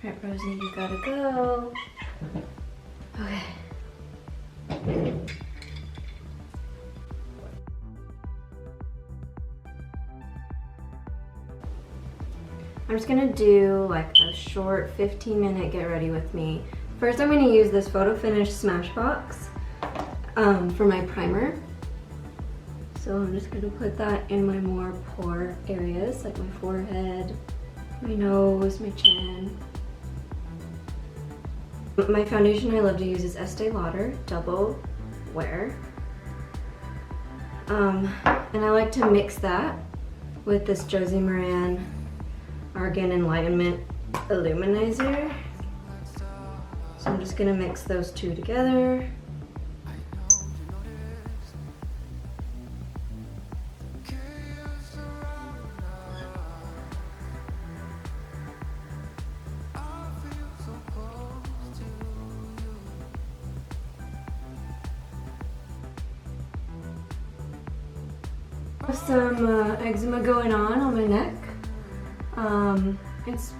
Alright, Rosie, you gotta go. Okay. I'm just gonna do like a short 15-minute get ready with me. First, I'm gonna use this Photo Finish Smashbox for my primer. So I'm just gonna put that in my more pore areas, like my forehead, my nose, my chin. My foundation I love to use is Estee Lauder Double Wear. And I like to mix that with this Josie Maran Argan Enlightenment Illuminizer. So I'm just gonna mix those two together. Some eczema going on my neck. It's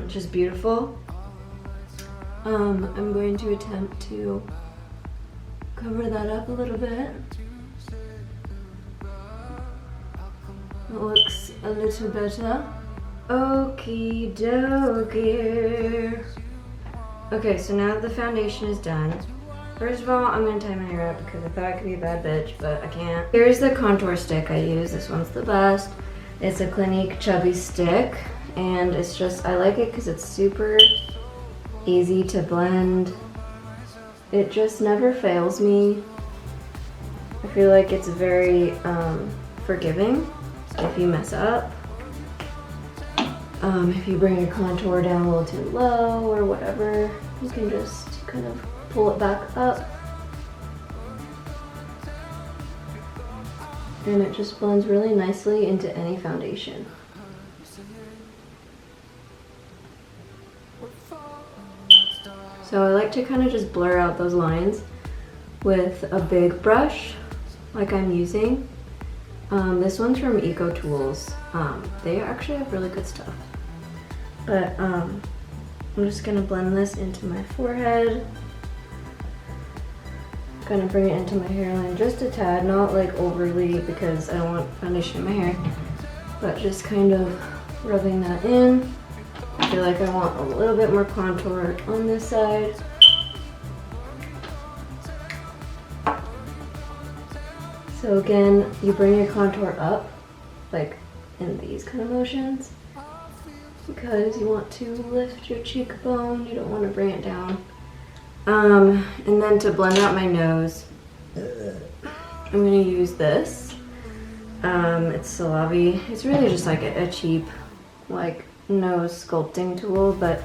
just beautiful. I'm going to attempt to cover that up a little bit. It looks a little better. Okie dokie. Okay, so now that the foundation is done, first of all, I'm gonna tie my hair up because I thought I could be a bad bitch, but I can't. Here's the contour stick I use. This one's the best. It's a Clinique Chubby Stick, and it's just, I like it because it's super easy to blend. It just never fails me. I feel like it's very forgiving if you mess up. If you bring your contour down a little too low or whatever, you can just kind of pull it back up. And it just blends really nicely into any foundation. So I like to kind of just blur out those lines with a big brush like I'm using. This one's from Eco Tools. They actually have really good stuff. But I'm just gonna blend this into my forehead. Kind of bring it into my hairline just a tad, not like overly because I don't want foundation in my hair, but just kind of rubbing that in. I feel like I want a little bit more contour on this side. So again, you bring your contour up, like in these kind of motions, because you want to lift your cheekbone, you don't want to bring it down. And then to blend out my nose, I'm gonna use this. It's Salavi. It's really just like a cheap, like, nose sculpting tool, but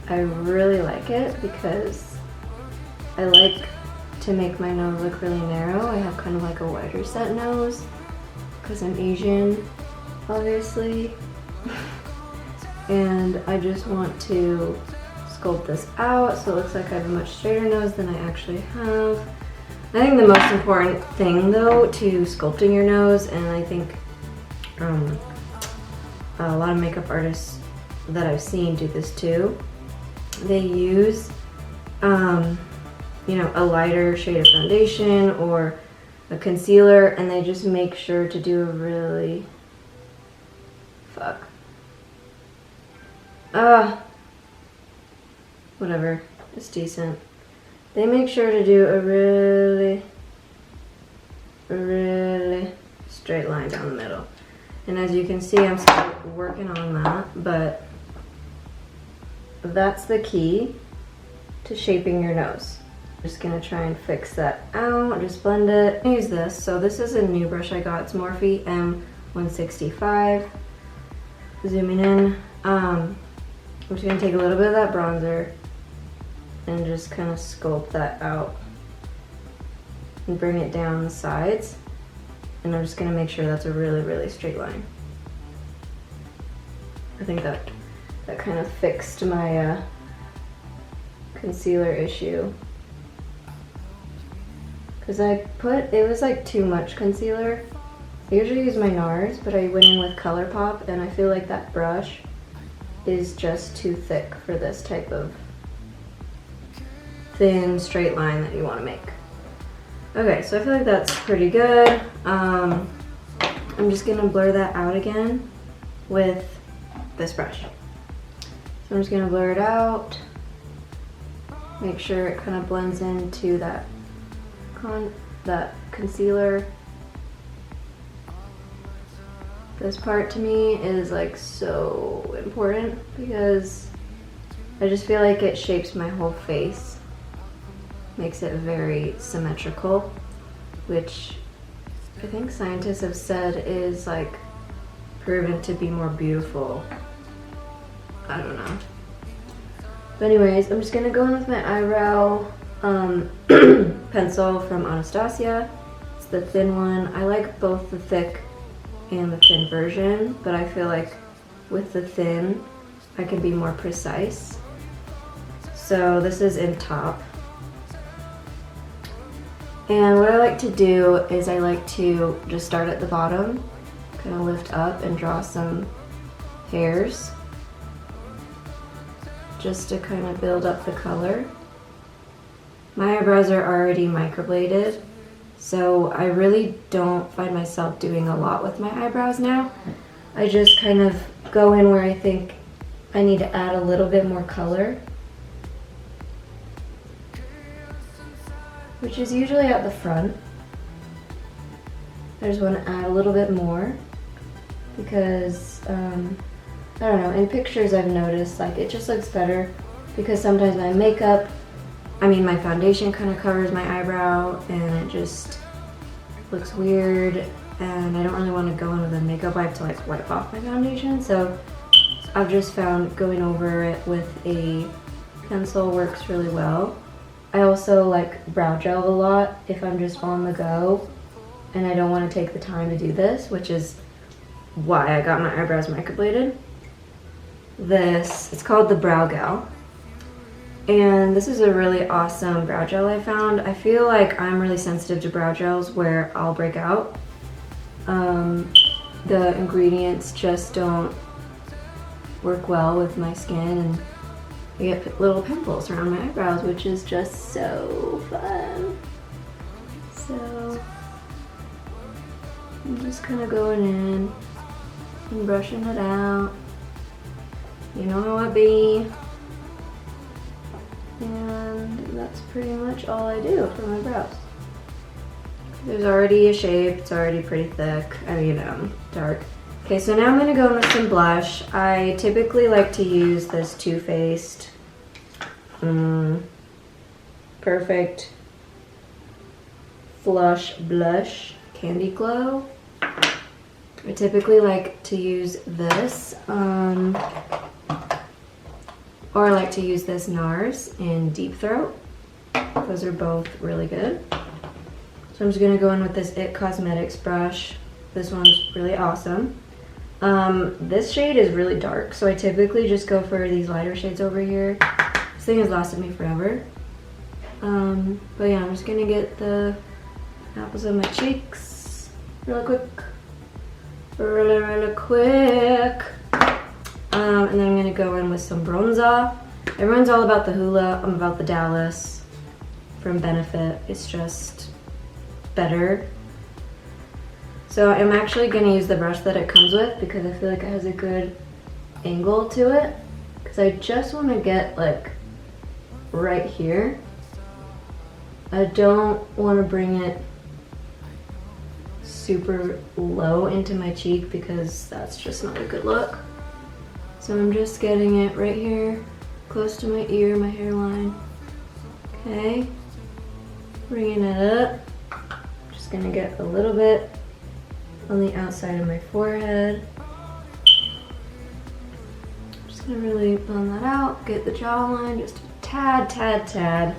I really like it because I like to make my nose look really narrow. I have kind of like a wider set nose because I'm Asian, obviously. And I just want to sculpt this out so it looks like I have a much straighter nose than I actually have. I think the most important thing though to sculpting your nose, and I think a lot of makeup artists that I've seen do this too, they use you know, a lighter shade of foundation or a concealer, and they just make sure to do a really whatever, it's decent. They make sure to do a really straight line down the middle. And as you can see, I'm still working on that, but that's the key to shaping your nose. Just gonna try and fix that out, just blend it. Use this, so this is a new brush I got, it's Morphe M165. Zooming in, I'm just gonna take a little bit of that bronzer and just kind of sculpt that out and bring it down the sides. And I'm just gonna make sure that's a really straight line. I think that kind of fixed my concealer issue. Cause it was like too much concealer. I usually use my NARS, but I went in with ColourPop, and I feel like that brush is just too thick for this type of thin straight line that you want to make. Okay, so I feel like that's pretty good. I'm just gonna blur that out again with this brush. So I'm just gonna blur it out, make sure it kind of blends into that concealer. This part to me is like so important because I just feel like it shapes my whole face, makes it very symmetrical, which I think scientists have said is like proven to be more beautiful. I don't know. But anyways, I'm just gonna go in with my eyebrow pencil from Anastasia. It's the thin one. I like both the thick and the thin version, but I feel like with the thin, I can be more precise. So this is in top. And what I like to do is I like to just start at the bottom, kind of lift up and draw some hairs just to kind of build up the color. My eyebrows are already microbladed, so I really don't find myself doing a lot with my eyebrows now. I just kind of go in where I think I need to add a little bit more color, which is usually at the front. I just want to add a little bit more because, I don't know, in pictures I've noticed like it just looks better because sometimes my foundation kind of covers my eyebrow and it just looks weird and I don't really want to go in with a makeup wipe to like wipe off my foundation. So I've just found going over it with a pencil works really well. I also like brow gel a lot if I'm just on the go and I don't want to take the time to do this, which is why I got my eyebrows microbladed. It's called the Brow Gel. And this is a really awesome brow gel I found. I feel like I'm really sensitive to brow gels where I'll break out. The ingredients just don't work well with my skin and I get little pimples around my eyebrows, which is just so fun. So I'm just kind of going in and brushing it out. You know how it be. And that's pretty much all I do for my brows. There's already a shape, it's already pretty thick, dark. Okay, so now I'm gonna go in with some blush. I typically like to use this Too Faced Perfect Flush Blush Candy Glow. I typically like to use this, or I like to use this NARS in Deep Throat. Those are both really good. So I'm just gonna go in with this IT Cosmetics brush. This one's really awesome. This shade is really dark, so I typically just go for these lighter shades over here. This thing has lasted me forever. But yeah, I'm just gonna get the apples of my cheeks really quick. Really quick. And then I'm gonna go in with some bronzer. Everyone's all about the Hoola. I'm about the Dallas from Benefit. It's just better. So I'm actually gonna use the brush that it comes with because I feel like it has a good angle to it. Because I just wanna get like right here. I don't wanna bring it super low into my cheek because that's just not a good look. So I'm just getting it right here, close to my ear, my hairline. Okay, bringing it up. Just gonna get a little bit on the outside of my forehead. Just gonna really blend that out, get the jawline just a tad.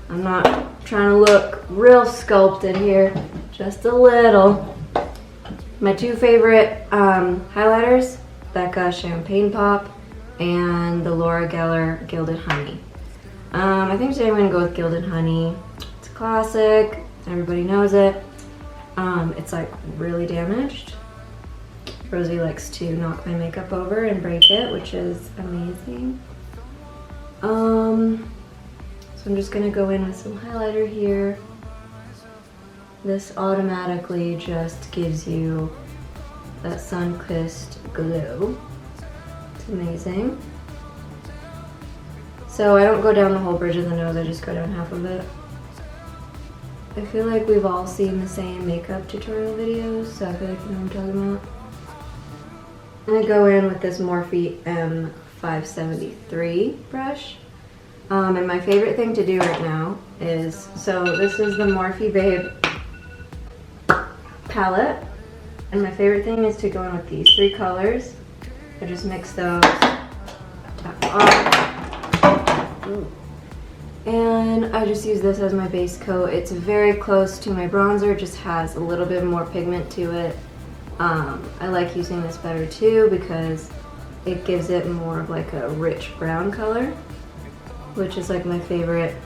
I'm not trying to look real sculpted here, just a little. My two favorite highlighters, Becca Champagne Pop and the Laura Geller Gilded Honey. I think today I'm gonna go with Gilded Honey. It's a classic, everybody knows it. It's like really damaged, Rosie likes to knock my makeup over and break it, which is amazing. So I'm just gonna go in with some highlighter here. This automatically just gives you that sun-kissed glow. It's amazing. So I don't go down the whole bridge of the nose, I just go down half of it. I feel like we've all seen the same makeup tutorial videos, so I feel like you know what I'm talking about. I'm gonna go in with this Morphe M573 brush. And my favorite thing to do right now is, so this is the Morphe Babe palette. And my favorite thing is to go in with these 3 colors. I just mix those, tap off. Ooh. And I just use this as my base coat. It's very close to my bronzer, just has a little bit more pigment to it. I like using this better too because it gives it more of like a rich brown color, which is like my favorite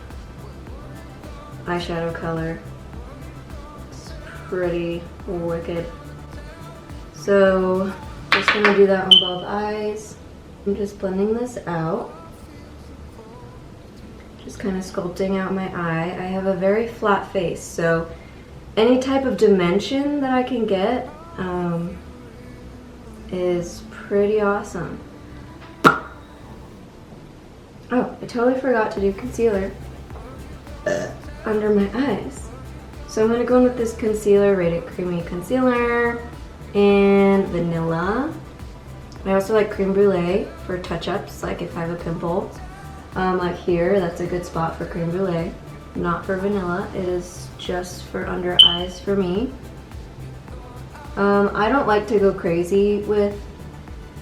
eyeshadow color. It's pretty wicked. So just gonna do that on both eyes. I'm just blending this out. Just kind of sculpting out my eye. I have a very flat face, so any type of dimension that I can get is pretty awesome. Oh, I totally forgot to do concealer under my eyes. So I'm going to go in with this concealer, Rated Creamy Concealer, and Vanilla. I also like Creme Brulee for touch-ups, like if I have a pimple. Like here, that's a good spot for Creme Brulee. Not for Vanilla, it is just for under eyes for me. I don't like to go crazy with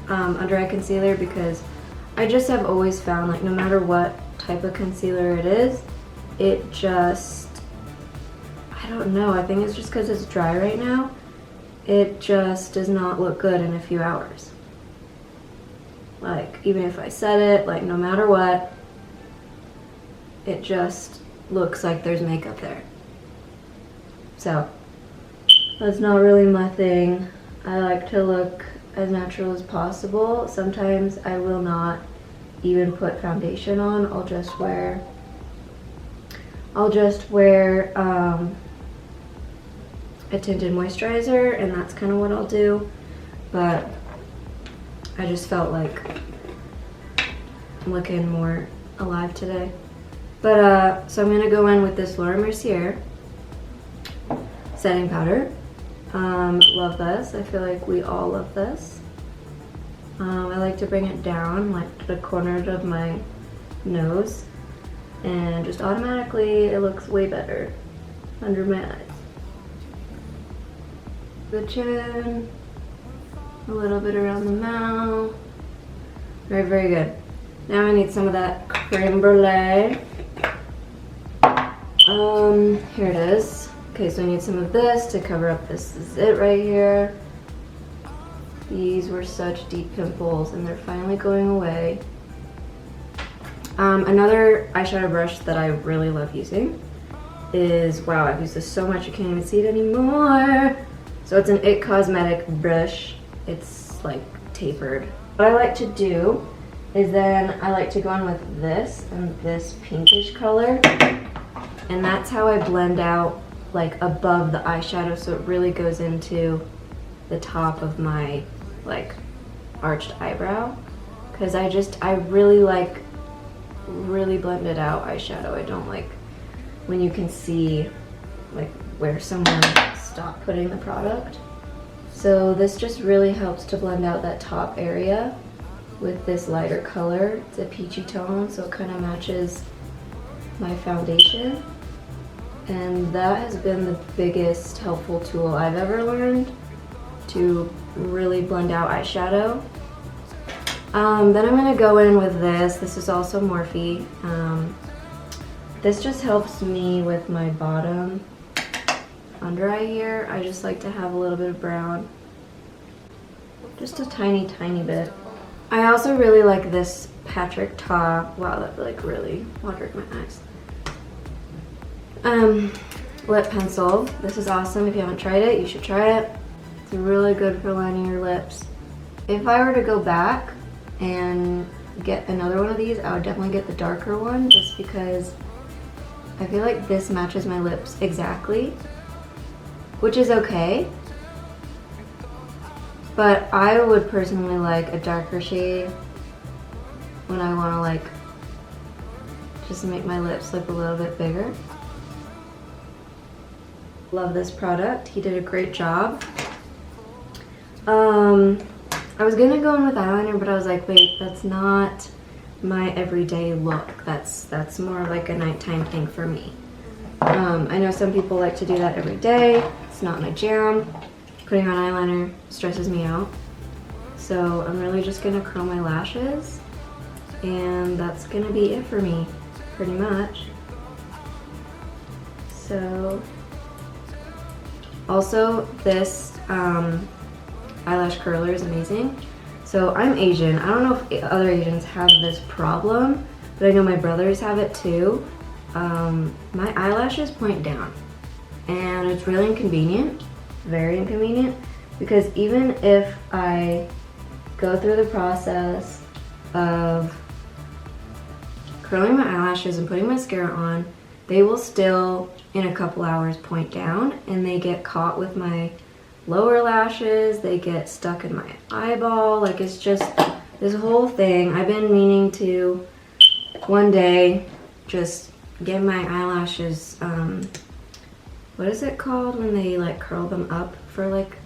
under eye concealer because I just have always found like no matter what type of concealer it is, it just, I don't know, I think it's just because it's dry right now, it just does not look good in a few hours. Like even if I set it, like no matter what, it just looks like there's makeup there. So that's not really my thing. I like to look as natural as possible. Sometimes I will not even put foundation on. I'll just wear a tinted moisturizer, and that's kind of what I'll do. But I just felt like I'm looking more alive today. But so I'm gonna go in with this Laura Mercier setting powder. Love this. I feel like we all love this. I like to bring it down like to the corners of my nose, and just automatically it looks way better under my eyes. The chin, a little bit around the mouth. Very, very good. Now I need some of that creme brulee. Here it is. Okay, so I need some of this to cover up this zit right here. These were such deep pimples and they're finally going away. Another eyeshadow brush that I really love using is, wow, I've used this so much you can't even see it anymore. So it's an It Cosmetic brush. It's like tapered. What I like to do is then I like to go in with this and this pinkish color, and that's how I blend out like above the eyeshadow, so it really goes into the top of my like arched eyebrow, because I really like really blended out eyeshadow. I don't like when you can see like where someone stopped putting the product. So this just really helps to blend out that top area with this lighter color. It's a peachy tone, so it kind of matches my foundation. And that has been the biggest helpful tool I've ever learned to really blend out eyeshadow. Then I'm gonna go in with this. This is also Morphe. This just helps me with my bottom under eye here. I just like to have a little bit of brown. Just a tiny, tiny bit. I also really like this Patrick Ta. Wow, that like really watered my eyes. Lip pencil. This is awesome. If you haven't tried it, you should try it. It's really good for lining your lips. If I were to go back and get another one of these, I would definitely get the darker one just because I feel like this matches my lips exactly, which is okay. But I would personally like a darker shade when I want to like just make my lips look a little bit bigger. Love this product. He did a great job. I was gonna go in with eyeliner, but I was like, wait, that's not my everyday look. That's more like a nighttime thing for me. I know some people like to do that every day. It's not my jam. Putting on eyeliner stresses me out. So I'm really just gonna curl my lashes, and that's gonna be it for me, pretty much. So, also this eyelash curler is amazing. So I'm Asian. I don't know if other Asians have this problem, but I know my brothers have it too. My eyelashes point down, and it's really inconvenient, very inconvenient, because even if I go through the process of curling my eyelashes and putting mascara on, they will still in a couple hours point down, and they get caught with my lower lashes, they get stuck in my eyeball. Like, it's just this whole thing. I've been meaning to one day just get my eyelashes, what is it called when they like curl them up for like,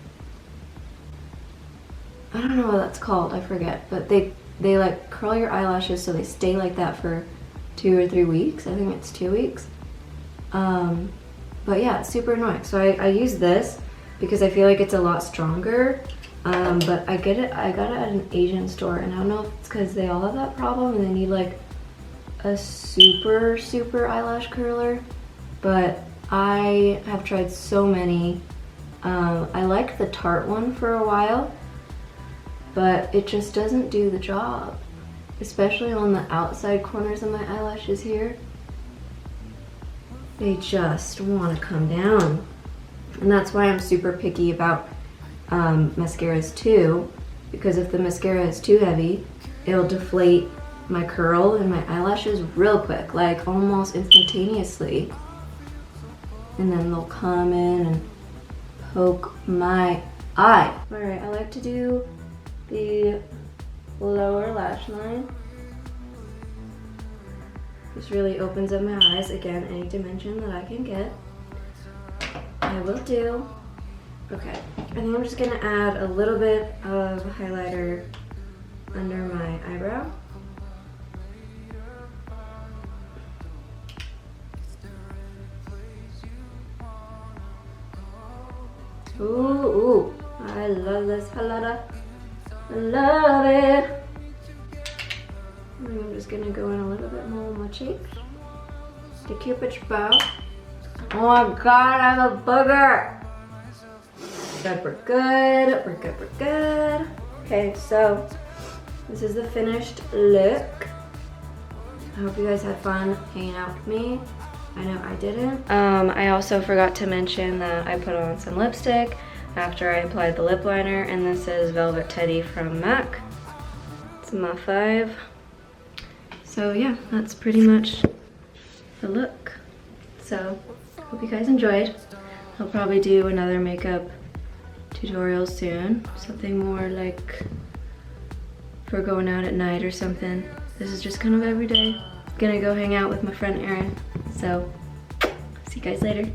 I don't know what that's called, I forget, but they like curl your eyelashes so they stay like that for 2 or 3 weeks. I think it's 2 weeks. But yeah, it's super annoying. So I use this because I feel like it's a lot stronger. But I got it at an Asian store, and I don't know if it's because they all have that problem and they need like a super eyelash curler. But I have tried so many. I liked the Tarte one for a while, but it just doesn't do the job, especially on the outside corners of my eyelashes here. They just want to come down. And that's why I'm super picky about mascaras too, because if the mascara is too heavy, it'll deflate my curl and my eyelashes real quick, like almost instantaneously. And then they'll come in and poke my eye. All right, I like to do the lower lash line. This really opens up my eyes. Again, any dimension that I can get, I will do. Okay, I think I'm just gonna add a little bit of highlighter under my eyebrow. Ooh, I love this highlighter. I love it. And I'm just gonna go in a little bit more on my cheeks. The Cupid's bow. Oh my god, I have a booger! Good, we're good, we're good, we're good. Okay, so this is the finished look. I hope you guys had fun hanging out with me. I know I didn't. I also forgot to mention that I put on some lipstick after I applied the lip liner, and this is Velvet Teddy from MAC. It's my fave. So yeah, that's pretty much the look. So, hope you guys enjoyed. I'll probably do another makeup tutorial soon. Something more like for going out at night or something. This is just kind of every day. Gonna go hang out with my friend Erin. So, see you guys later.